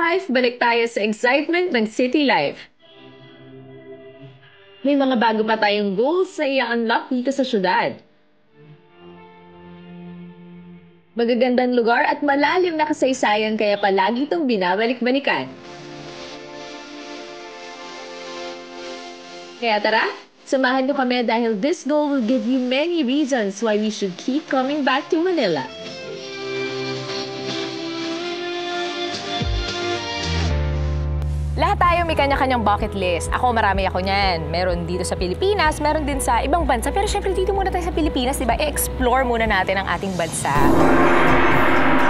life, balik tayo sa excitement ng city life. May mga bago pa tayong goals na i-unlock dito sa syudad. Magagandang lugar at malalim na kasaysayan kaya palagi itong binabalik-balikan. Kaya tara, samahan niyo kami dahil this goal will give you many reasons why we should keep coming back to Manila. Lahat tayo may kanya-kanyang bucket list. Ako, marami ako niyan. Meron dito sa Pilipinas, meron din sa ibang bansa. Pero syempre, dito muna tayo sa Pilipinas, di ba? I-explore muna natin ang ating bansa.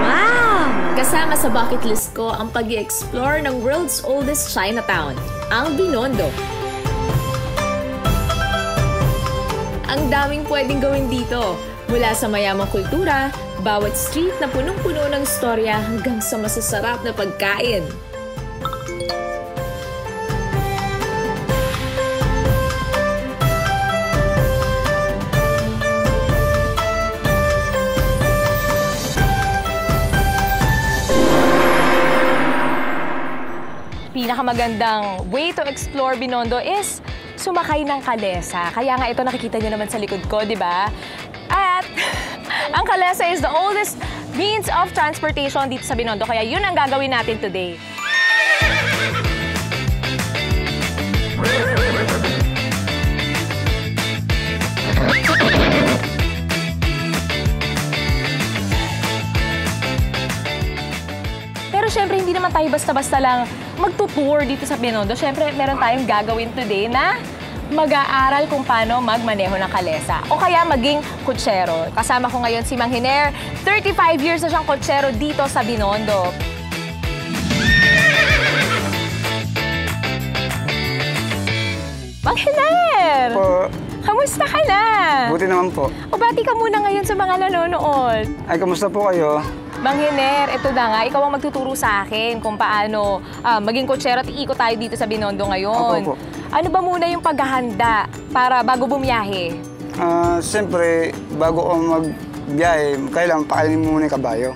Wow! Kasama sa bucket list ko ang pag-i-explore ng world's oldest Chinatown, ang Binondo. Ang daming pwedeng gawin dito. Mula sa mayamang kultura, bawat street na punong-puno ng storya hanggang sa masasarap na pagkain. Pinakamagandang way to explore Binondo is sumakay ng kalesa. Kaya nga ito nakikita nyo naman sa likod ko, di ba? At ang kalesa is the oldest means of transportation dito sa Binondo. Kaya yun ang gagawin natin today. Pero syempre, hindi naman tayo basta-basta lang magtutour dito sa Binondo. Syempre, meron tayong gagawin today na mag-aaral kung paano magmaneho ng kalesa o kaya maging kutsero. Kasama ko ngayon si Mang Hiner. 35 years na siyang kutsero dito sa Binondo. Mang Hiner! Po. Kamusta ka na? Buti naman po. O bati ka muna ngayon sa mga nanonood. Ay, kamusta po kayo? Mang Hiner, ito na nga, ikaw ang magtuturo sa akin kung paano maging kutsero at iikot tayo dito sa Binondo ngayon. Opo. Ano ba muna yung paghahanda para bago bumiyahe? Siyempre, bago ako magbiyahe, kailangan pakainin mo muna yung kabayo.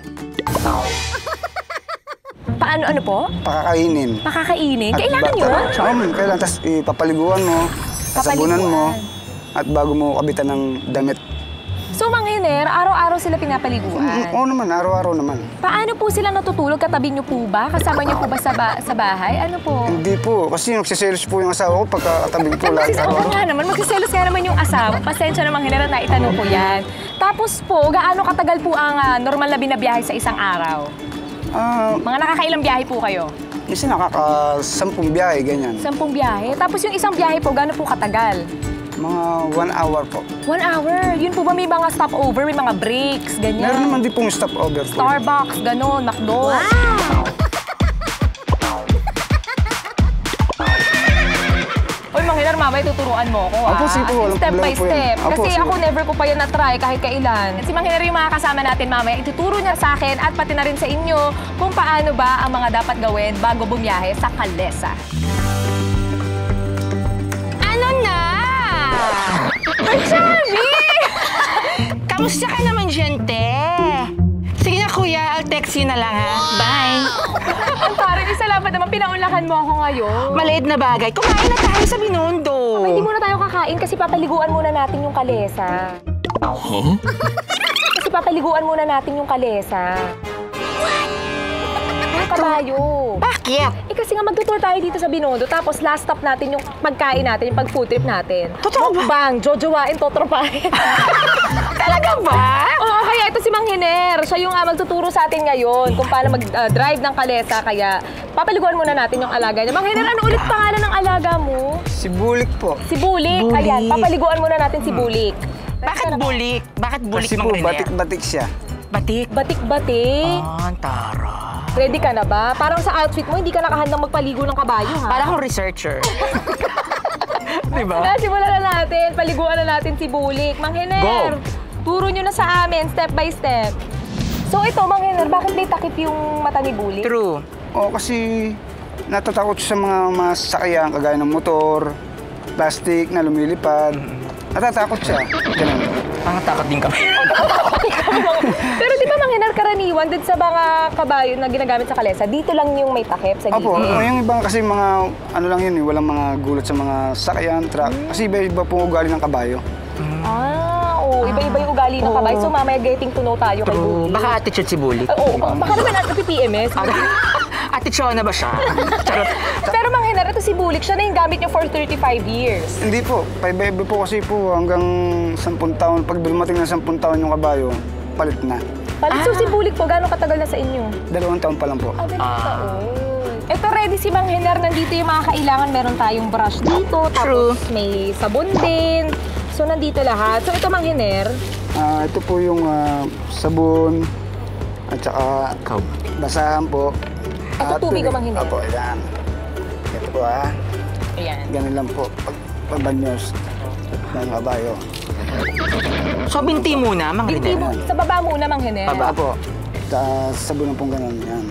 Ano po? Pakakainin. Pakakainin? Kailangan yun? Kailangan. Tapos ipapaliguan mo, sabunan mo, at bago mo kabitan ng damit. So, Mang Hiner, araw-araw sila pinapaliguan? Oo naman, araw-araw naman. Paano po sila natutulog? Katabi niyo po ba? Kasama niyo po ba sa bahay? Ano po? Hindi po, kasi nagsiselos po yung asawa ko pagkakatabi ko lahat. Oo nga naman, magsiselos nga naman yung asawa. Pasensya na, Mang Hiner, na itanong ko yan. Tapos po, gaano katagal po ang normal na binabiyahe sa isang araw? Mga nakakailang biyahe po kayo? Kasi nakaka-10 biyahe, ganyan. 10 biyahe? Tapos yung isang biyahe po, gaano po katagal? Mga 1 hour po. 1 hour? Yun po ba may mga stopover, may mga breaks, ganyan? Meron naman din pong stopover po. Starbucks, gano'n, McDo. Wow! Uy, Mang Hiner, mamaya tuturuan mo ako, Opo, sige po, walang step by problema po yan. step. Opo, Kasi sige. ako never ko pa yan na-try kahit kailan. Si Mang Hiner yung mga kasama natin mamaya, ituturo niya sa akin at pati na rin sa inyo kung paano ba ang mga dapat gawin bago bumiyahe sa kalesa. Ano na? Ay, Chami! Kamusta ka naman, Gente? Sige na, kuya. I'll text you na lang, ha? Bye! Ang parang salamat naman, pinaunlakan mo ako ngayon. Maliit na bagay. Kumain na tayo sa Binondo. Hindi muna tayo kakain kasi papaliguan muna natin yung kalesa. Huh? Kasi papaliguan muna natin yung kalesa. Yung kabayo. Bakit? Kasi nga magtutour tayo dito sa Binondo, tapos last stop natin yung pagkain natin, yung pag-food trip natin. Totoo ba? Bang, jojowain, totropahin. Talaga ba? Oo, kaya ito si Mang Hiner. Siya yung magtuturo sa atin ngayon kung paano mag-drive ng kalesa. Kaya papaliguan muna natin yung alaga niya. Mang Hiner, ano ulit pangalan ng alaga mo? Si Bulik po. Si Bulik. Bulik. Ayan, papaliguan muna natin si Bulik. Bakit bulik? Bakit bulik, Kasi Mang po, Rene? batik-batik siya. Batik? Batik-batik. Ang tara. Ready ka na ba? Parang sa outfit mo, hindi ka nakahandang magpaligo ng kabayo, ha? Para akong researcher. Diba? Simulan na natin. Paliguan na natin si Bulik. Mang Hiner, Go! turo nyo na sa amin, step by step. So ito, Mang Hiner, bakit may takip yung mata ni Bulik? True. Oo, kasi natatakot siya sa mga masakyan, kagaya ng motor, plastic na lumilipad. Natatakot siya. Ganun. Parang takot din kami. Pero di ba Mang Hener, karaniwan dun sa mga kabayo na ginagamit sa kalesa, dito lang yung may takip sa Opo, gilid. yung iba kasi mga ano lang yun, walang mga gulat sa mga sakyan, truck. Kasi iba-iba po ugali ng kabayo. Iba-iba yung ugali ng kabayo. So mamaya getting to know tayo kay True. Bulik. Baka attitude si Bulik. Baka naman at PPMS. Attitude na ba siya? Charot. Pero Mang Hener, ito si Bulik, siya na yung gamit niyo for 35 years. Hindi po, paiba-iba po kasi po hanggang 10 taon. Pag dumating na 10 taon yung kabayo, palit na. So si Bulik po, gano'ng katagal na sa inyo? 2 taon pa lang po. Ito ready si Mang Hener, nandito yung mga kailangan. Meron tayong brush dito, tapos may sabon din. So nandito lahat. So ito Mang Hener, Ito po yung sabon at saka basahan po. ito tubig o Mang Hener? Opo, yan. Ito po Ayan. Ganun lang po. Pagbanyos ng kabayo. So, binti muna, Mang Hindi Hener. mo, sa baba muna Mang Hener. Opo. Sabon pong ganun. Yan.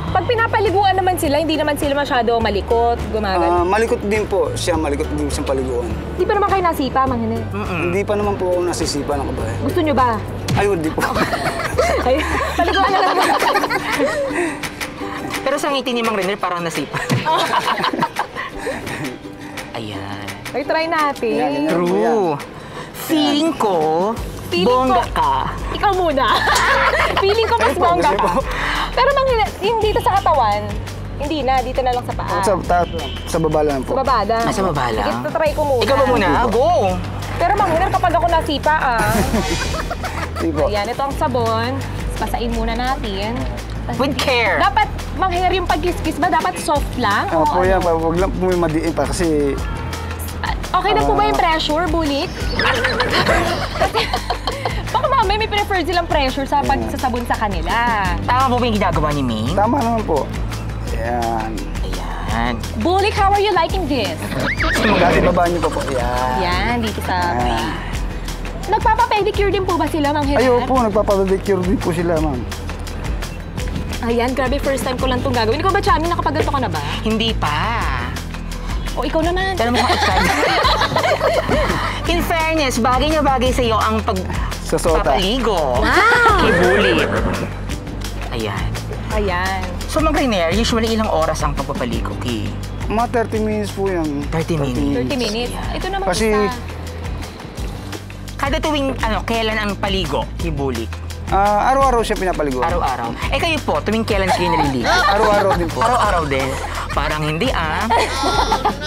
Pag pinapaliguan naman sila, hindi naman sila masyado malikot, gumagal. Malikot din po. Malikot din siyang paliguan. Hindi pa naman kayo nasipa, Mang Hener. Hindi pa naman po ako nasisipa ng kabayo. Gusto nyo ba? Ay, hindi po. Ay, paliguan na lang. Pero sa ngiti ni Mang Hener, parang nasipa. Ayan. Ay, try natin. Yan. True. Feeling ko, bongga ka. Ikaw muna. Feeling ko mas Ayun po, bongga kasi ka. po. Pero Mang Hener, yung dito sa katawan, hindi na. Dito na lang sa paa. Sa baba lang po. Sa baba na. Sa baba lang? Sige, try ko muna. Ikaw ba muna? Go! Pero Mang Hener, kapag ako nasipa, Hindi po. Ayan, ito ang sabon. Basain muna natin. With care. Dapat, Mang Hener, yung pagkiskis ba, dapat soft lang? Opo, yan. Huwag lang po may madiin pa kasi Okay na po ba yung pressure, Bulik? Kasi, baka mamaya may prefer silang pressure sa pagsasabon sa kanila. Tama po ba yung ginagawa ni Ming? tama naman po. Yan. Ayan. Bulik, how are you liking this? Dati baba niyo pa po. Yan. Yan, dito sa... Nagpapa-pedicure din po ba sila, Mang Hener? Ayaw po, nagpapadicure din po sila, ma'am. Ayan, grabe, first time ko lang itong gagawin. Ikaw ba, Chami, nakapagganto ka na ba? Hindi pa. O, ikaw naman. Pero mukhang excited. In fairness, bagay na bagay sa'yo ang Sa sota. pagpapaligo. Wow! Kay Bulik. Ayan. Ayan. So, Mang Hener, usually ilang oras ang pagpapaligo kay? Mga 30 minutes po yan. 30 minutes. 30 minutes. Ito naman Kasi- isa. Kada tuwing, kailan ang paligo kay Bulik? Araw-araw siya pinapaliguan. Araw-araw. Eh kayo po, tuwing kailan kayo naliligo? Araw-araw din po. Araw-araw din. Parang hindi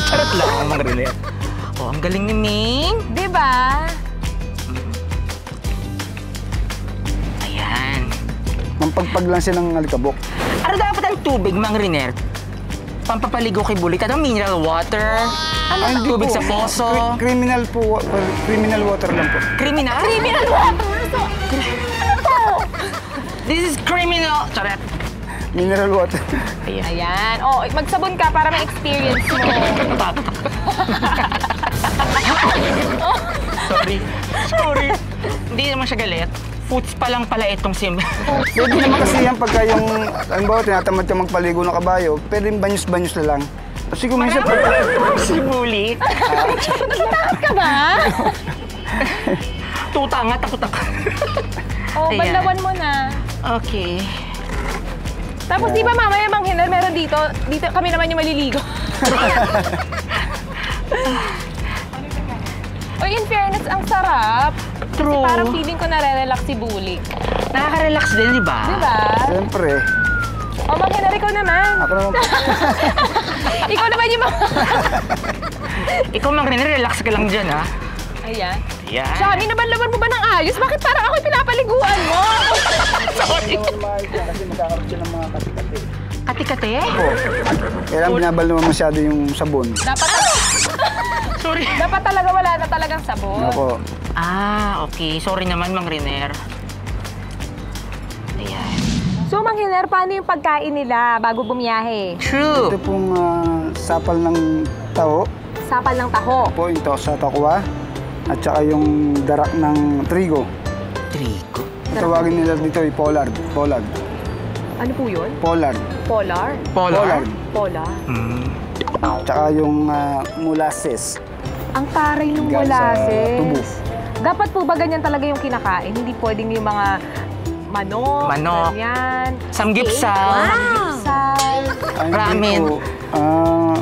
Charot lang, Mang Hener. Oh, ang galing ni Ming. Diba? Ayan. Mampagpag lang siya ng alikabok. Ano dapat ang tubig, Mang Hener? Pampapaligo kay Bulik? Ano, mineral water? Ay, hindi Tubig po. sa poso? Criminal po. Criminal water lang po. Criminal? Criminal water! So, ano to? This is criminal! Charot. Mineral water. Ayan. Ayan. O, magsabon ka para may experience mo. Sorry. Hindi naman siya galit. Foods pa lang pala itong sim. Pwede naman kasi yan pagka yung, halimbawa, tinatamad ka magpaligo ng kabayo, pwedeng banyos-banyos na lang. Kasi kung minsan, Si Bulik. Natatakot ka ba? Tutangat ako. O, Ayan. banlawan mo na. Okay. Tapos di ba mamaya, Mang Hener, meron dito kami naman yung maliligo. Oy, in fairness, ang sarap. True. Kasi parang feeling ko nare-relax si Bulik. Nakaka-relax din, di ba? Di ba? siyempre, O, Mang Hener, ikaw naman. ako naman po. Ikaw naman yung Ikaw, Mang Hener, relax ka lang dyan, ha? Ayan. Ayan. Shami, nabanlaban mo ba ng ayos? Bakit parang ako'y pinapaliguan mo? Sorry. Kasi magkakaroon siya ng mga kati-kati. Kati-kati? Po. Kailangan binabal naman masyado yung sabon. Sorry. Dapat talaga wala na talagang sabon. Opo. Okay. Sorry naman, Mang Hener. Ayan. So, Mang Hener, paano yung pagkain nila bago bumiyahe? True. Ito pong sapal ng taho. Sapal ng taho. Po, ito sa takwa. At saka yung darak ng trigo. Trigo. Tawagin nila dito ay pollard. Pollard. Ano po yun? Pollard. Polar? Polar? Polar. Tsaka yung molasses. Ang taray ng Galing sa tubo. molasses. Dapat po ba ganyan talaga yung kinakain? Hindi pwedeng yung mga manok, ganyan. Samgipsal. Samgipsal. Ay, hindi Ramen. po.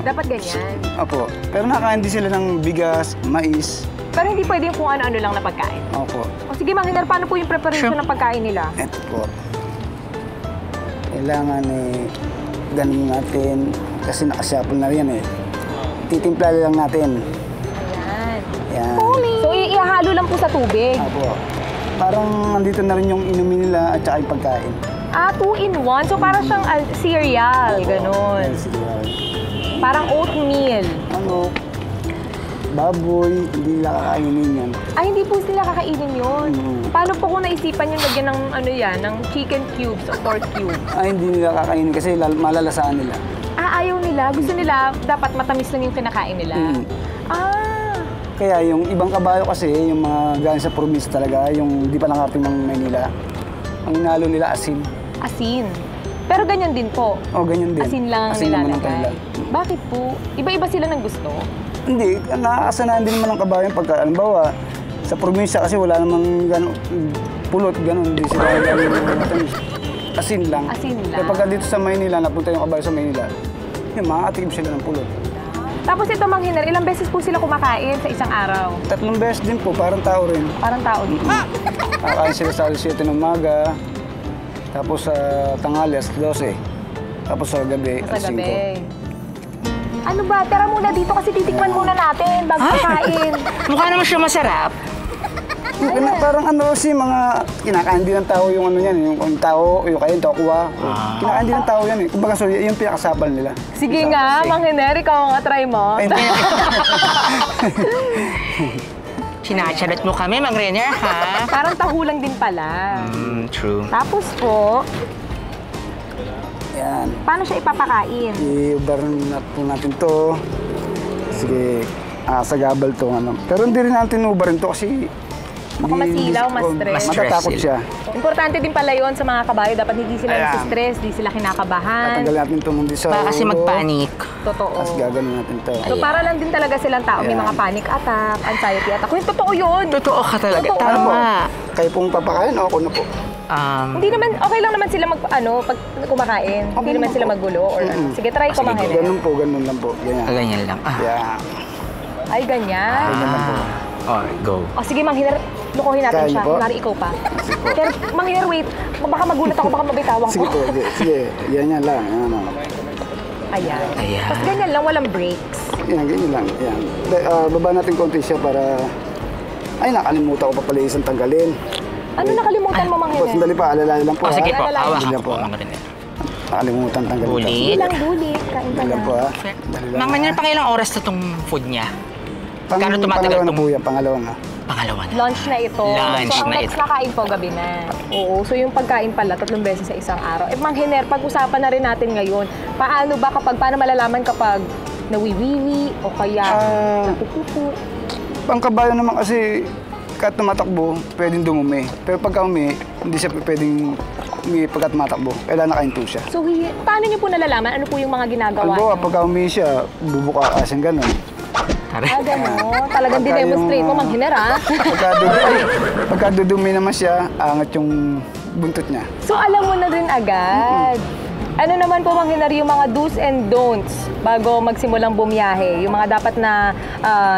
Dapat ganyan. Opo. Pero nakakain din sila ng bigas, mais. Pero hindi pwede yung kung ano-ano lang na pagkain. Opo. O sige, Mang Hiner, paano po yung preparation ng pagkain nila? Ito po. Kailangan ganun natin. Kasi nakasapon na yan eh. Titimpla lang natin. Ayan. Yan. So, ihalo lang po sa tubig. Opo. Parang nandito na rin yung inumin nila at saka yung pagkain. 2-in-1. So, parang siyang cereal, ganun. Yan, sige. Parang oatmeal. Ano, baboy, hindi nila kakainin yan. Ay, hindi po sila kakainin yun. Mm. Paano po kung naisipan yung lagyan ng ano yan, ng chicken cubes o pork cubes? Ay, hindi nila kakainin kasi malalasaan nila. Ayaw nila. Gusto nila, dapat matamis lang yung kinakain nila. Mm. Kaya yung ibang kabayo kasi, yung mga galing sa province talaga, yung di pa nakarating ng Maynila, ang inalo nila asin. Asin. Pero ganyan din po. O, ganyan din. Asin lang ang naman ang nilalagay. kanila. Bakit po? Iba-iba sila ng gusto. Hindi, nakakasanahan din naman ng kabayo pagka, alimbawa, sa probinsya kasi wala namang pulot, gano'n, hindi sila matamis. Asin lang. Asin lang. Kaya pagka dito sa Maynila, napunta yung kabayo sa Maynila, yun, makakatikim sila ng pulot. Tapos ito, Mang Hiner, ilang beses po sila kumakain sa isang araw? 3 beses din po, parang tao rin. Parang tao dito. Kakain sila sa 7 ng umaga, tapos sa tanghali, 12. Tapos sa gabi, Sa 5. gabi. Ano ba? Tara muna dito kasi titikman muna natin bago kakain. Mukha naman siya masarap. Parang ano kasi mga kinakain din ng tao yung ano yan, yung tao, yung kain, tokwa. Kinakain din ng tao yan eh. Kumbaga so, yung pinakasapal nila. Sige nga, Mang Hiner, ikaw nga try mo. Ay, hindi. Sinacharot mo kami, Mang Renner, ha? Parang tahulang din pala. True. Tapos po, Yan. paano siya ipapakain? I-bar na po natin to. Sige, sa gabal to. Ano. Pero hindi rin natin ubarin to kasi Baka masilaw, ma-stress. Matatakot siya. Importante din pala yon sa mga kabayo. Dapat hindi sila Ayan. nasa-stress, hindi sila kinakabahan. Tatanggalin natin to hindi sa Baka kasi ulo. magpanik. Totoo. Tapos gaganon natin to. So para lang din talaga silang tao. May Ayan. mga panic attack, anxiety attack. Kung totoo yun. Totoo ka talaga. Totoo. Tama. Kayo pong papakain, ako na po. Hindi naman, okay lang naman sila pag kumakain. Hindi naman sila magulo or ano. Sige, try ko Mang Hiner. Ganun lang po. Ganyan. Ganyan lang. Yeah. Ay, ganyan. Ganyan lang po. Go. O sige, Mang Hiner, lukuhin natin Kaya niyo siya. po? Kunwari ikaw pa. Pero, Mang Hiner, wait. Baka magulat ako, baka mabitawang Sige ko. po, sige. Yan lang. Yan, ano. Ayan. Ayan. Tapos ganyan lang, walang breaks. Yan, ganyan lang. Yan. Baba natin konti siya para... Ay, nakalimutan ko pa pala isang tanggalin. Ano nakalimutan mo, Mang Po, Hiner? sandali pa, alalayan lang po. Sige ha? po, Alalayan. hawakan Sige ko po. po, Mang Renner. Nakalimutan tanggalin. Ulit. Hindi lang dulit. Kain ka Sandali lang na. po ha. Mang Renner, pang ilang oras na itong food niya? Gano'n tumatagal Pangalawa na itong- po yan, pangalawa na. Pangalawa na. Lunch na ito. Lunch so, ang na next ito. na kain po, gabi na. Oo. So, yung pagkain pala, 3 beses sa isang araw. Mang Hiner, pag-usapan na rin natin ngayon, paano malalaman kapag nawiwiwi o kaya napupupo? Ang kabayo naman kasi, kahit tumatakbo, pwedeng dumumi. Pero pagka umi, hindi siya pwedeng umi pagka tumatakbo. Kailangan nakahinto siya. So, paano niyo po nalalaman? Ano po yung mga ginagawa Albo, niyo? pagka umi siya, bubuka asin ganun. Gano'n. Talagang Pagka dinemonstrate mo, yung, Mang Hiner, ha? Pagka dudumi naman siya, angat yung buntot niya. So, alam mo na rin agad. Ano naman po, Mang Hiner, yung mga do's and don'ts bago magsimulang bumiyahe? Yung mga dapat na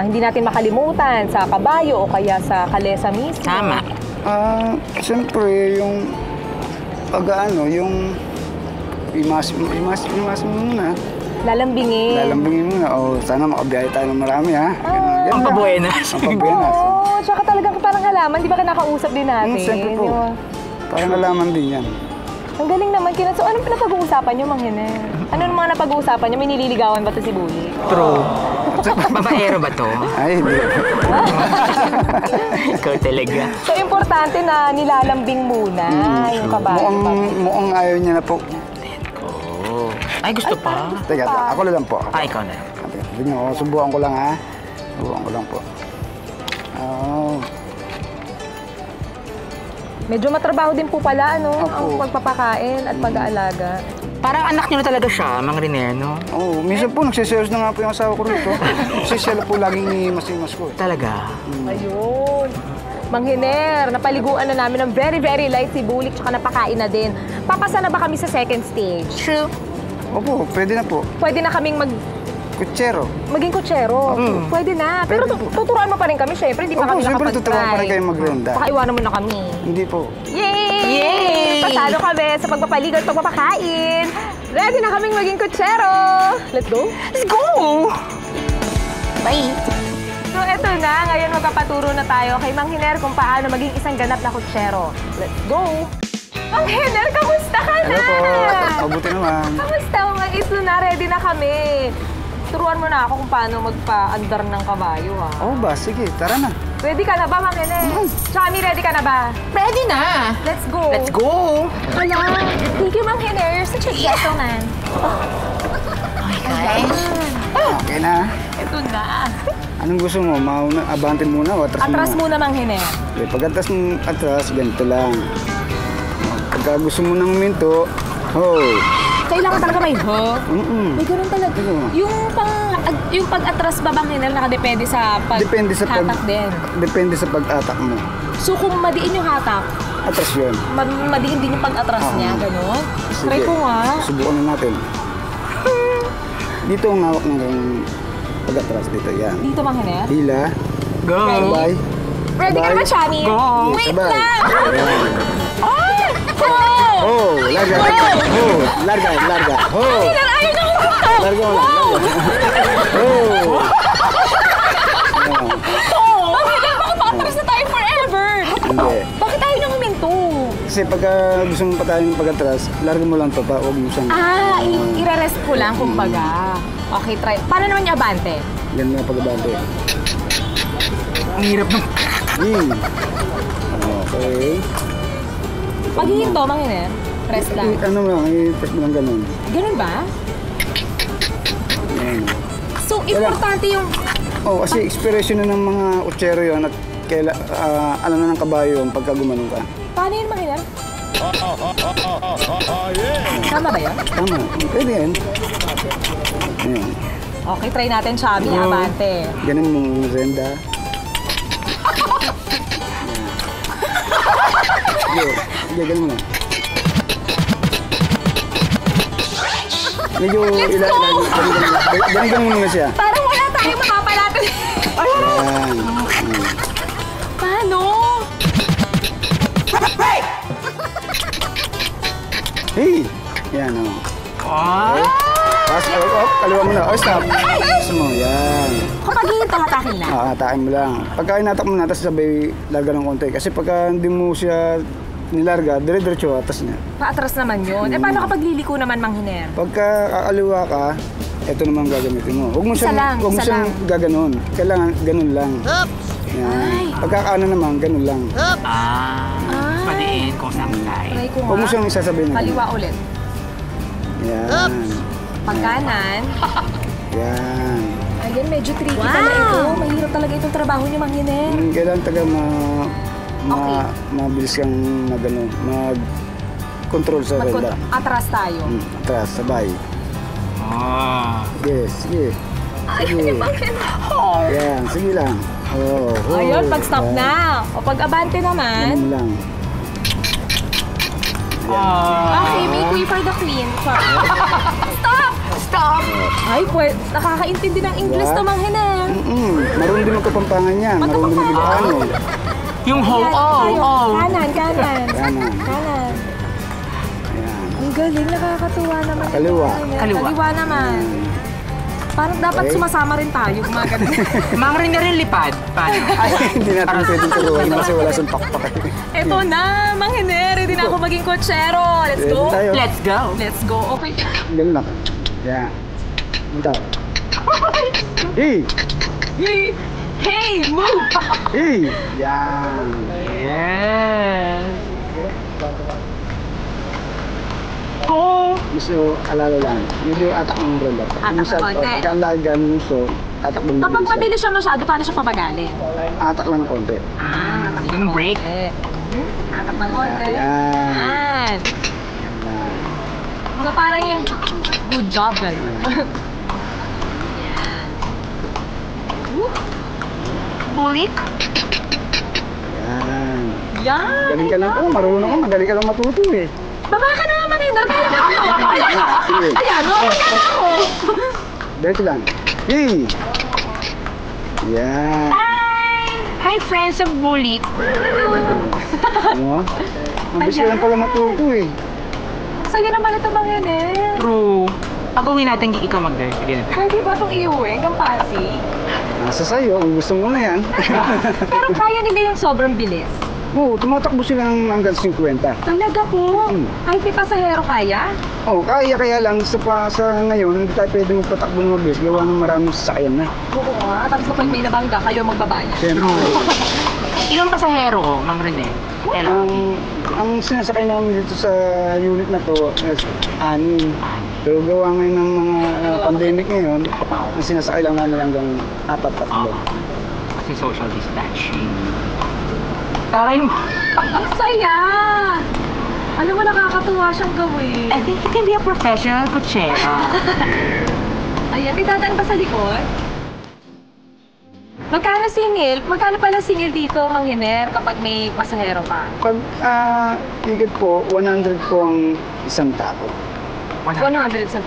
hindi natin makalimutan sa kabayo o kaya sa kalesa mismo? Tama. Siyempre, yung yung imas mo muna. Lalambingin. Lalambingin muna. O, sana makabiyahe tayo ng marami, ha? Ganun. Ang pabuenas. Ang pabuenas. Oo, tsaka talagang parang halaman. Di ba kinakausap din natin? Siyempre po. Yung- Parang nalaman din yan. Ang galing naman. So, anong pinapag-uusapan niyo, Mang Hiner? Ano yung mga napag-uusapan niyo? May nililigawan ba to si Bully? True. Babaero ba to? Ay, hindi. Ikaw talaga. So, importante na nilalambing muna yung kabayo. Mukhang ayaw niya na po. Oh. Ay, gusto pa. Teka, ako na lang po. Ikaw na. Tignan ko, subukan ko lang, ha? Subukan ko lang po. Oh. Medyo matrabaho din po pala, ano? Ang Opo. pagpapakain at pag-aalaga. Parang anak niyo na talaga siya, Mang Renner, no? Oo, minsan po nagsiselos na nga po yung asawa ko rito. Kasi siya po laging ni Masimas ko. Talaga. Ayun. Mang Hiner, napaliguan na namin ng very, very light si Bulik, tsaka napakain na din. Papasa na ba kami sa second stage? True. Opo, pwede na po. Pwede na kaming Kutsero. maging kutsero. Pwede na. Pero Pwede po. tuturuan mo pa rin kami, syempre. Hindi pa Opo, kami syempre nakapag-try. tuturuan pa rin kayo magrenda. Baka iwanan mo na kami. Hindi po. Yay! Yay! Pasalo kami sa pagpapaligo at pagpapakain. Ready na kaming maging kutsero. Let's go. Let's go! Bye! So eto na, ngayon magpapaturo na tayo kay Mang Hiner kung paano maging isang ganap na kutsero. Let's go! Mang Hiner, kamusta ka na? Hello po. Mabuti naman. Kamusta? Mga ito na, ready na kami. Turuan mo na ako kung paano magpa-andar ng kabayo, ha? Oo ba? Sige, tara na. Ready ka na ba, Mang Hiner? Chami, ready ka na ba? Ready na! Let's go! Let's go! Hala, thank you, Mang Hiner. You're such a gentleman. Guys, Okay na. Ito na. Anong gusto mo? Mauna, abante muna o atras Atras muna? muna, Mang Hiner. Okay, pag atras, ganito lang. Pagka gusto mo ng minto, ho. Kailangan talaga may ho. May ganun talaga. Oo. Yung pag-atras ba, Mang Hiner, nakadepende sa Depende sa hatak din. Depende sa pag-atak mo. So kung madiin yung hatak, Atras yun. madiin din yung pag-atras Oo. niya, ganun. Sige. Try ko nga. Subukan na natin. Dito ang hawak ng pag-atras dito. Yan. Dito, Mang Hiner. Hila. Go! Sabay. Ready ka na ba, Chami? Go! Wait Sabay. lang! Ayan. Ay! Ho! Oh, larga. Ho. Larga, larga. Ho. Hiner, ayaw na ko! Larga mo lang. Ho. Ayan. Mang Hiner, bakit pa-atras na tayo forever? Hindi. Bakit tayo nang huminto? Kasi pagka gusto mo patayin ng pag-atras, larga mo lang to pa. Huwag mo siyang... Ire-rest ko lang, kumbaga. Okay, try. Paano naman yung abante? Yan na pag-abante. Ang hirap ng... Okay. Pag hihinto, Mang Hiner, rest lang. Ano lang, i-test mo lang ganun. Ganun ba? Yan. So, importante yung... Oh, kasi expiration na ng mga utsero yun at alam na ng kabayo yung pagka gumanong ka. Paano yun, Mang Hiner? Tama ba yun? Tama, pwede yan. Ayan. Okay, try natin, Chami, abante. Ganun mong renda. Sige, sige, ganun mo lang. Medyo ganun muna siya. Parang wala tayong makapalato. Ayan. Paano? Hey! Yan, o. Ah! Tapos, kaliwa mo na. Oh, stop. Gusto mo, yan. Kapag hihinto, hatakin lang. Hatakin mo lang. Pagka inatak mo na, tapos sabay larga ng konti. Kasi pagka hindi mo siya nilarga, dire-diretso atas niya. Paatras naman yun. Eh, paano kapag liliko naman, Mang Hiner? Pagka kakaliwa ka, ito naman ang gagamitin mo. Huwag mo Isa siyang, lang, huwag mo isa siyang gaganon. Kailangan ganun lang. Yan. Pagka kaano naman, ganun lang. Maliin kung saan tayo. Try ko Huwag mo nga. siyang isasabihin na Kaliwa ganun. ulit. Yan. Pagkanan. Yan. Ayun, medyo tricky pala ito. Mahirap talaga itong trabaho niyo, Mang Hiner. Kailangan taga Okay. mabilis kang mag-control sa renda. Atras tayo. Atras, sabay. Ah. Sige, sige. Sige. Yan, sige lang. Oh, oh. Ayun, pag-stop Yan. na. O pag-abante naman. Ganun lang. Okay, make way for the queen. Stop! Stop! Ay, nakakaintindi ng English Yeah. to, Mang Hiner. Marunong din magkapampangan yan. Marunong din mag-Ilocano. Yung ho, Ayan, tayo. Kanan, kanan. Kanan. Kanan. Yan. Ang galing, nakakatuwa naman. Kaliwa. Kaliwa. Kaliwa naman. Parang dapat Okay. sumasama rin tayo, gumagano. Mang rin na rin lipad. Paano? Ay, hindi natin pwedeng turuan kasi wala siyang pakpak. Eto na, Mang Hiner, ready na ako maging kotsero. Let's Ready go. tayo. Let's go. Let's go. Okay. Ganun lang. Yan. Punta. Hey! Hey, move! Hey! Yan. Yes. Go. Gusto, alala lang. Medyo atak ng renda. Atak ng konti. Pagka ang lagan mo, so, atak ng Kapag mabilis. mabilis siya masyado, paano siya pabagalin? Atak lang ng konti. Yung break. Atak ng konti. Yan. Yan. Yan. So parang yung good job, girl. Bulik? Yan. Yan. Galing ka lang. Oh, marunong ka. Magaling ka lang matuto eh. Baba ka na naman, Hinder. Kaya na ako. Sige. Ayan, okay na ako. Dito lang. Yay! Yan. Hi, friends of Bullet. Ano? Mabilis ka lang pala matuto eh. Sige naman ito bang yan eh. True. Pag-uwi natin, ikaw mag-drive. Sige na. Pwede ba itong iuwi hanggang Pasig? Nasa sa'yo, kung gusto mo na yan. Pero kaya nila yung sobrang bilis. Oo, tumatakbo sila hanggang 50. Talaga po? Kahit may pasahero kaya? Oh, kaya lang sa ngayon, hindi tayo pwede magpatakbo ng mabilis. Gawa ng maraming sasakyan na. Oo nga. Tapos kapag may nabangga, kayo magbabayad. Siyempre, Ilang pasahero ko, Ma'am Rene? ang sinasakay namin dito sa unit na to, is 6. Pero gawa ngayon ng mga pandemic ngayon, ang sinasakay lang namin hanggang 4. Kasi social distancing. Taray mo. Ang saya! Alam mo, nakakatuwa siyang gawin. I think you can be a professional kutsera. Ayan, may dadaan ba sa likod? Magkano singil? Magkano pala singil dito, Mang Hiner, kapag may pasahero ka? Pag ticket po, 100 po ang isang tao. 100 sa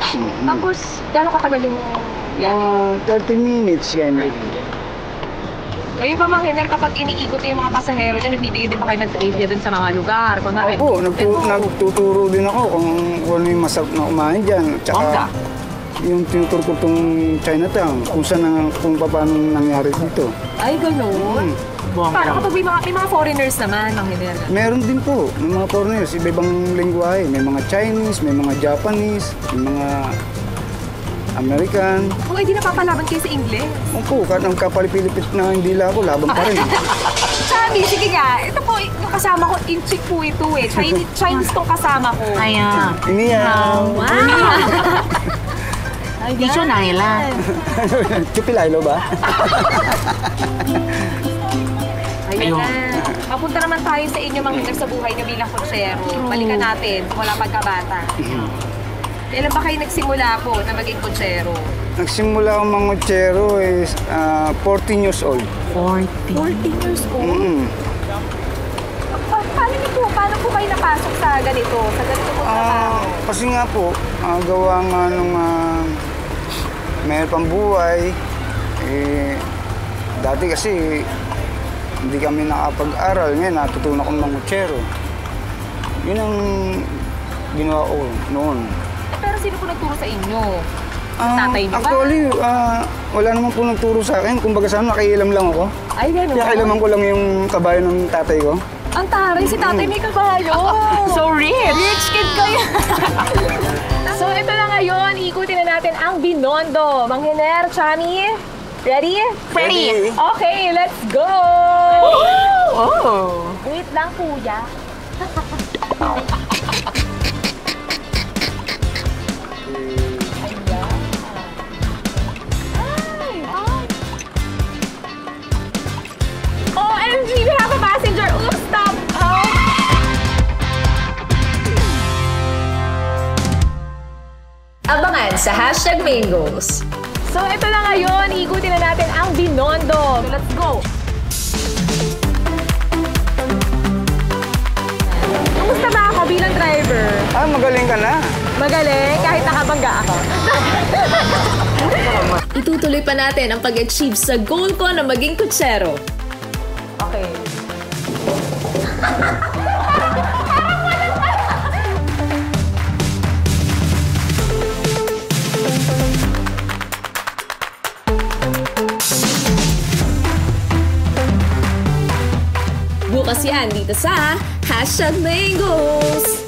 Tapos, gano'ng katagal yung yan? 30 minutes yan. Ngayon pa, Mang Hiner, kapag iniikot yung mga pasahero dyan, nagbibigay din pa kayo ng trivia dun sa mga lugar. Opo, nagtuturo din ako kung ano yung masarap na kumain dyan. Tsaka yung tinuturo ko itong Chinatown, kung paano nangyari dito. Ay, gano'n? Paano kapag may mga foreigners naman, Mang Hiner? Meron din po ng mga foreigners, iba-ibang lingwahe. May mga Chinese, may mga Japanese, may mga American. Kung hindi napapalaban kayo sa English. Opo, kahit ang kapalipilipit na hindi ako, laban pa rin. Sabi, sige nga, ito po, yung kasama ko, inchik po ito eh. Chinese tong kasama ko. Ayan. Iniyaw. Dicho Naila. Chupilaylo ba? Ayun na. Mapunta naman tayo sa inyo, Mang Hiner, sa buhay niyo bilang kutsero. Balikan natin, wala pagkabata. Kailan ba kayo nagsimula po na maging kutsero? Nagsimula akong mangutsero is 14 years old. 14 years old? Paano po kayo napasok sa ganito? Sa ganito po trabaho? Kasi nga po, gawa nga nung mayroon pang buhay. Dati kasi hindi kami nakapag-aral. Ngayon, natutunan akong mangutsero. Yun ang ginawa ko noon. Pero sino po nagturo sa inyo? Tatay niyo ba? Actually, wala naman po nagturo sa akin. Kumbaga sa akin, nakiilam lang ako. Ay, gano'n? Kaya kailaman ko lang yung kabayo ng tatay ko. Ang taray, si tatay may kabayo. So rich! Rich kid kayo. So, ito na ngayon. Ikutin na natin ang Binondo. Mang Hiner, Chami, ready? Ready. Okay, let's go! Oh! Wait lang, kuya. OMG, we have a passenger. Oops, stop. Abangan sa #MainGoals. So, ito na ngayon. Ikutin na natin ang Binondo. So, let's go. Kumusta ba ako bilang driver? Magaling ka na. Magaling, kahit nakabangga ako. Itutuloy pa natin ang pag-achieve sa goal ko na maging kutsero. Okay. Bukas yan dito sa #MainGoals.